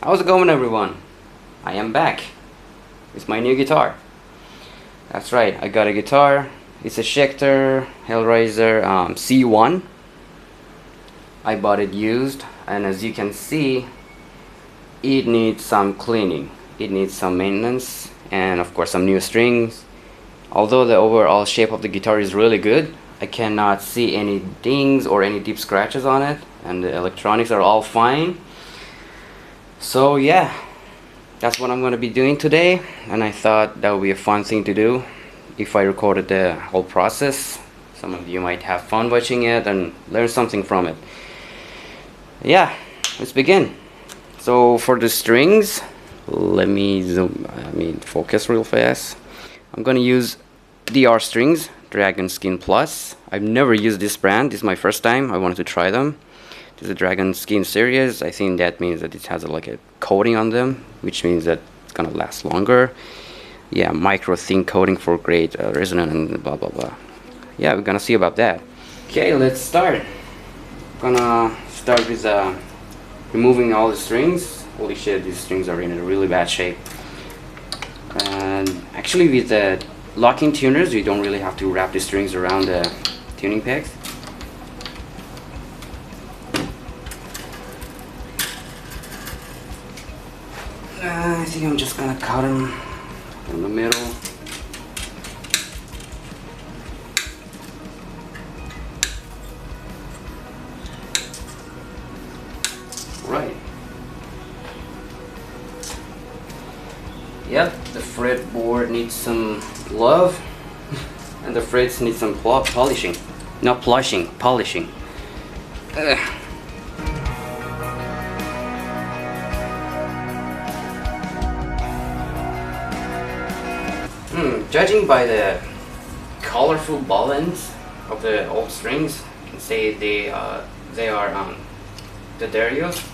How's it going, everyone? I am back with my new guitar. That's right, I got a guitar. It's a Schecter Hellraiser C-1. I bought it used, and as you can see, it needs some cleaning. It needs some maintenance, and of course some new strings. Although the overall shape of the guitar is really good, I cannot see any dings or any deep scratches on it, and the electronics are all fine. So yeah, that's what I'm going to be doing today, and I thought that would be a fun thing to do if I recorded the whole process. Some of you might have fun watching it and learn something from it. Yeah, let's begin. So for the strings, let me focus real fast. I'm going to use DR strings, Dragon Skin Plus. I've never used this brand. This is my first time. I wanted to try them. This is a Dragon Skin series. I think that means that it has like a coating on them, which means that it's gonna last longer. Yeah, micro thin coating for great resonance and blah blah blah. Yeah, we're gonna see about that. Okay, let's start. Gonna start with removing all the strings. Holy shit, these strings are in a really bad shape. And actually, with the locking tuners, you don't really have to wrap the strings around the tuning pegs. I think I'm just gonna cut them in the middle. Right. Yep, the fretboard needs some love, and the frets need some polishing. Not polishing. Judging by the colorful ball ends of the old strings, you can say they are the Darios.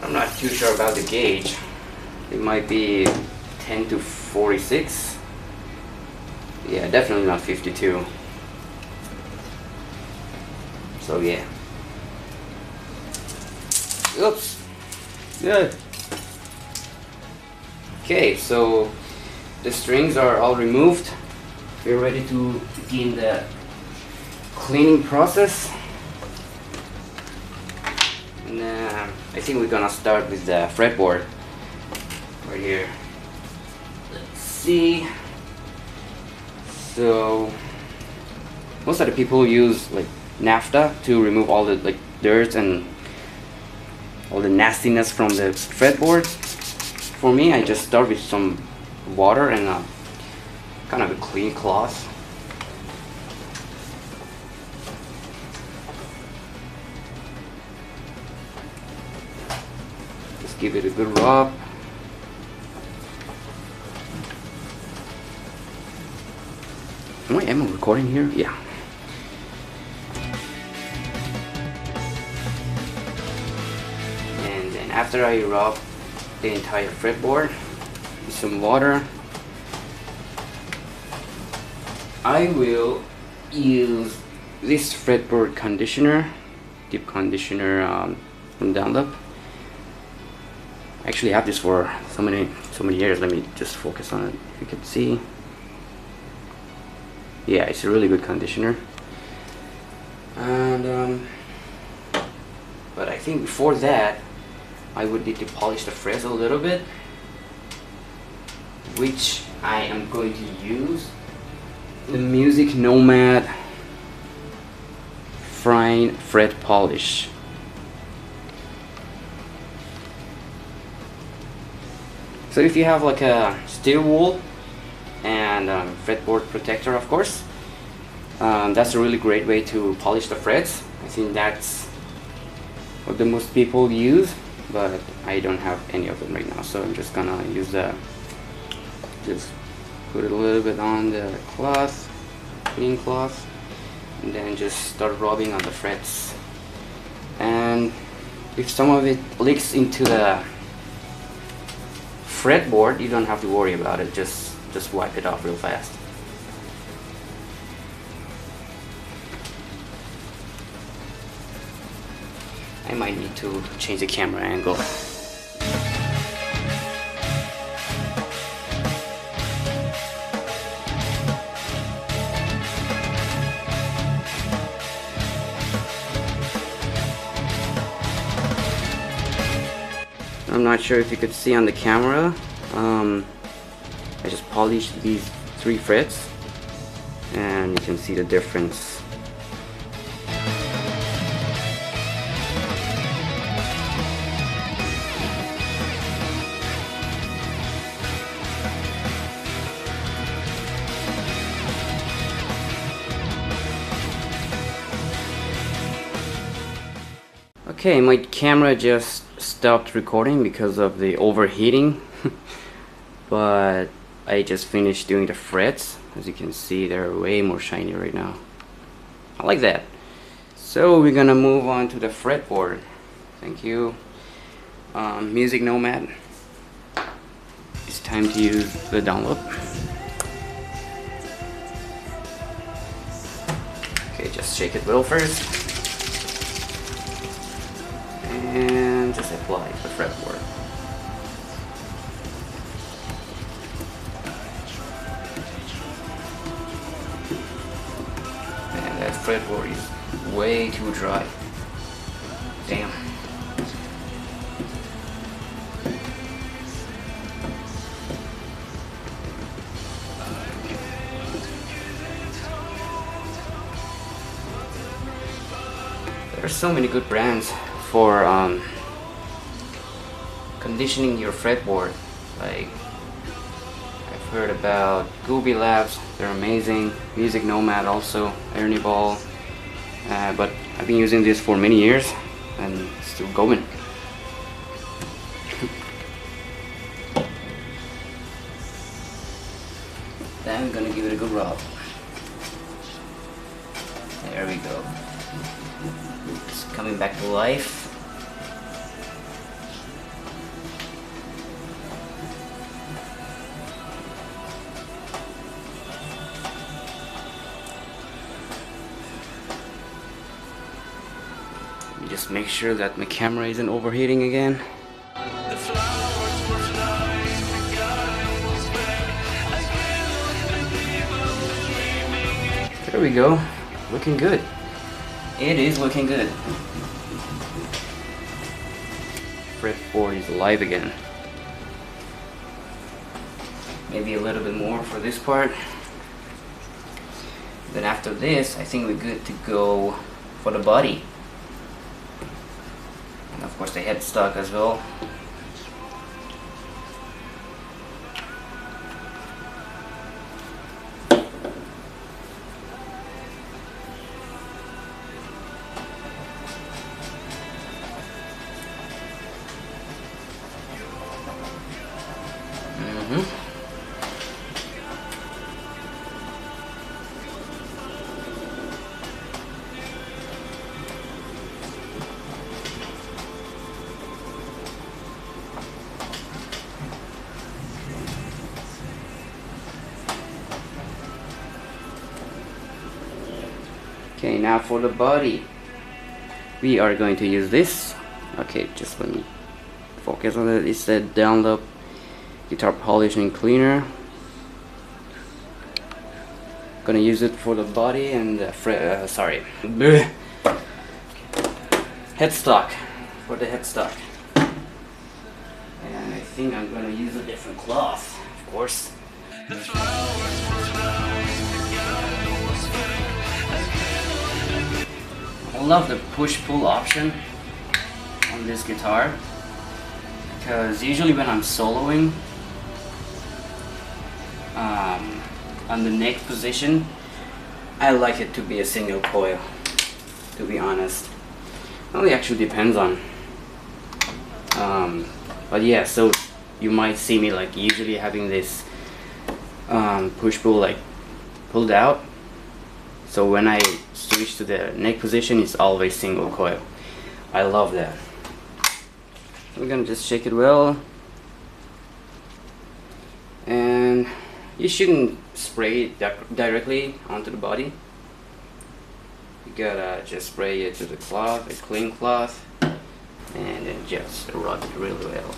I'm not too sure about the gauge. It might be 10 to 46. Yeah, definitely not 52. So yeah. Oops. Good. Okay, so the strings are all removed. We're ready to begin the cleaning process. And I think we're gonna start with the fretboard right here. Let's see. So most of the people use like naphtha to remove all the like dirt and all the nastiness from the fretboard. For me, I just start with some water and kind of a clean cloth. Just give it a good rub. Am I recording here? Yeah. And then after I rub the entire fretboard with some water, I will use this fretboard conditioner, deep conditioner from Dunlop. I actually have this for so many years. Let me just focus on it. If you can see, yeah, it's a really good conditioner. And but I think before that, I would need to polish the frets a little bit, which I am going to use the Music Nomad Fine Fret Polish. So if you have like a steel wool and fretboard protector, of course, that's a really great way to polish the frets. I think that's what the most people use, but I don't have any of them right now, so I'm just gonna use just put it a little bit on the cloth, clean cloth, and then just start rubbing on the frets. And if some of it leaks into the fretboard, you don't have to worry about it. Just wipe it off real fast. I might need to change the camera angle. I'm not sure if you could see on the camera, I just polished these 3 frets and you can see the difference. Okay, my camera just stopped recording because of the overheating but I just finished doing the frets. As you can see, they're way more shiny right now. I like that. So we're gonna move on to the fretboard. Thank you. Music Nomad. It's time to use the download. Okay, just shake it well first. And just apply the fretboard. And that fretboard is way too dry. Damn. There are so many good brands for conditioning your fretboard. Like, I've heard about Gooby Labs, they're amazing. Music Nomad also, Ernie Ball. But I've been using this for many years and it's still going. Then I'm gonna give it a good rub. There we go. It's coming back to life. Just make sure that my camera isn't overheating again. There we go. Looking good. It is looking good. Fretboard is alive again. Maybe a little bit more for this part. Then after this, I think we're good to go for the body. And of course the headstock as well. Okay, now for the body, we are going to use this. Okay, just let me focus on it. It's a Dunlop guitar polishing cleaner. Gonna use it for the body and the headstock, for the headstock. And I think I'm gonna use a different cloth, of course. I love the push-pull option on this guitar because usually when I'm soloing on the neck position, I like it to be a single coil, to be honest. Well, it actually depends on but yeah, so you might see me like usually having this push-pull like pulled out. So when I switch to the neck position, it's always single coil. I love that. We're gonna just shake it well. And you shouldn't spray it directly onto the body. You gotta just spray it to the cloth, a clean cloth. and then just rub it really well.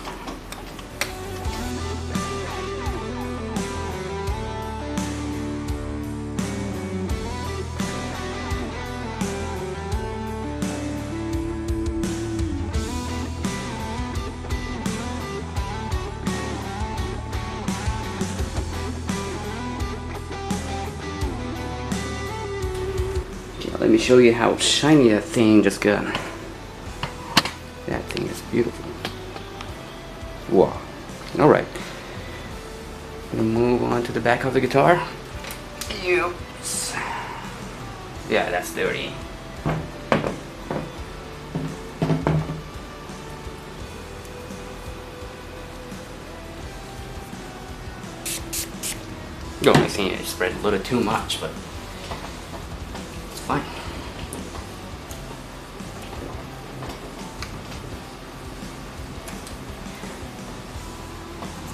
Let me show you how shiny that thing just got. That thing is beautiful. Wow. Alright. Gonna move on to the back of the guitar. Oops. Yeah, that's dirty. The only thing is spread a little too much, but it's fine.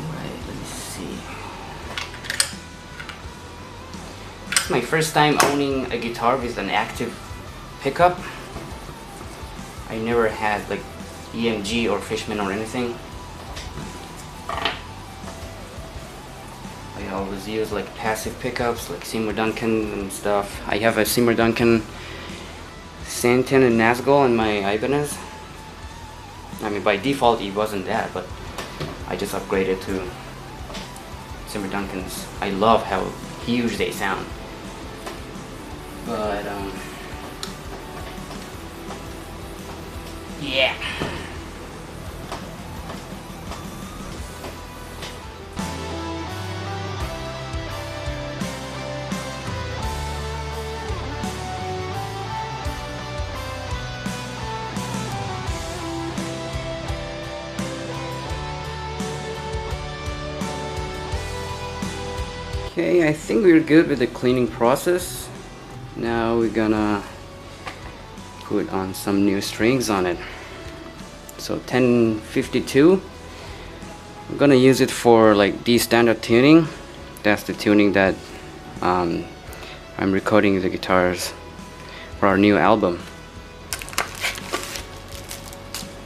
Alright, let me see. It's my first time owning a guitar with an active pickup. I never had like EMG or Fishman or anything. I always use like passive pickups like Seymour Duncan and stuff. I have a Seymour Duncan Santen and Nazgul in my Ibanez. I mean, by default it wasn't that, but I just upgraded to Seymour Duncans. I love how huge they sound. But yeah. Okay, I think we're good with the cleaning process. Now we're gonna put on some new strings on it. So 1052, I'm gonna use it for like D standard tuning. That's the tuning that I'm recording the guitars for our new album.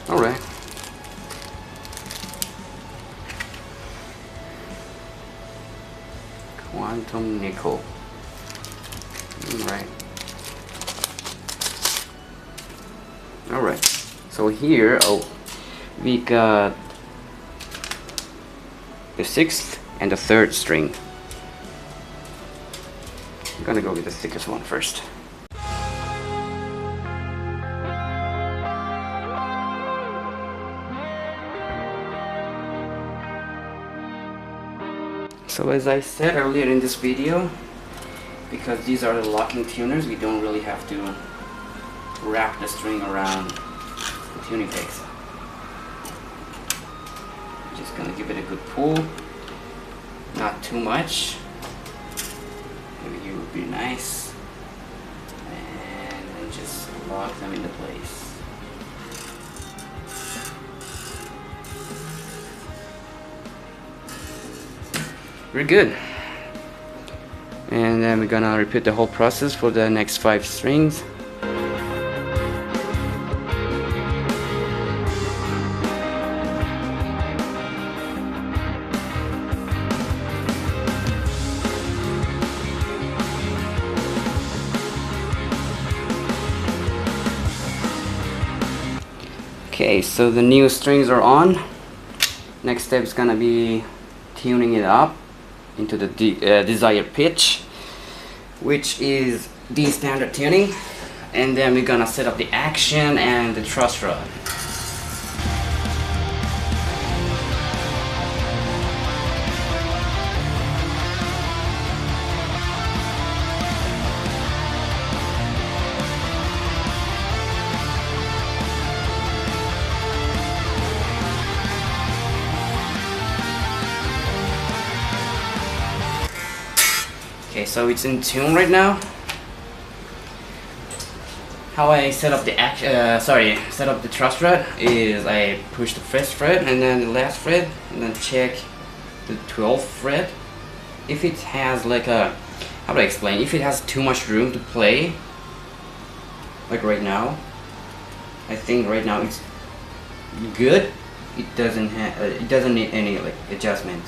Alright. Quantum nickel. Alright, so here we got the 6th and the 3rd string. I'm gonna go with the thickest one first. So as I said earlier in this video, because these are the locking tuners, we don't really have to wrap the string around the tuning pegs. Just gonna give it a good pull, not too much. Maybe it would be nice, and then just lock them into place. We're good. And then we're gonna repeat the whole process for the next 5 strings. Okay, so the new strings are on. Next step is gonna be tuning it up into the desired pitch, which is D standard tuning, and then we're gonna set up the action and the truss rod. Okay, so it's in tune right now. How I set up the set up the truss rod is I push the first fret and then the last fret, and then check the 12th fret. If it has like a, how do I explain? If it has too much room to play, like right now, I think right now it's good, it doesn't need any like adjustment.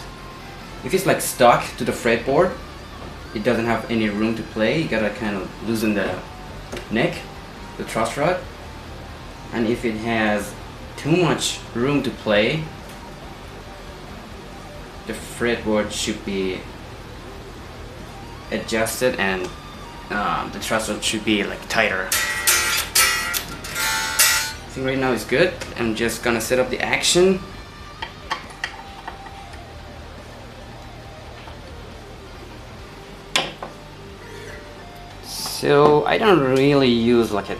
If it's like stuck to the fretboard, it doesn't have any room to play. You gotta kind of loosen the neck, the truss rod. And if it has too much room to play, the fretboard should be adjusted, and the truss rod should be like tighter. I think right now it's good. I'm just gonna set up the action. So I don't really use like a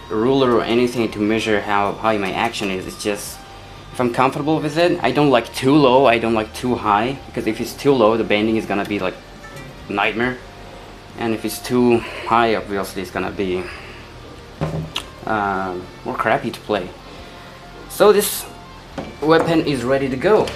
ruler or anything to measure how high my action is. It's just if I'm comfortable with it. I don't like too low, I don't like too high, because if it's too low the bending is gonna be like nightmare, and if it's too high obviously it's gonna be more crappy to play. So this weapon is ready to go.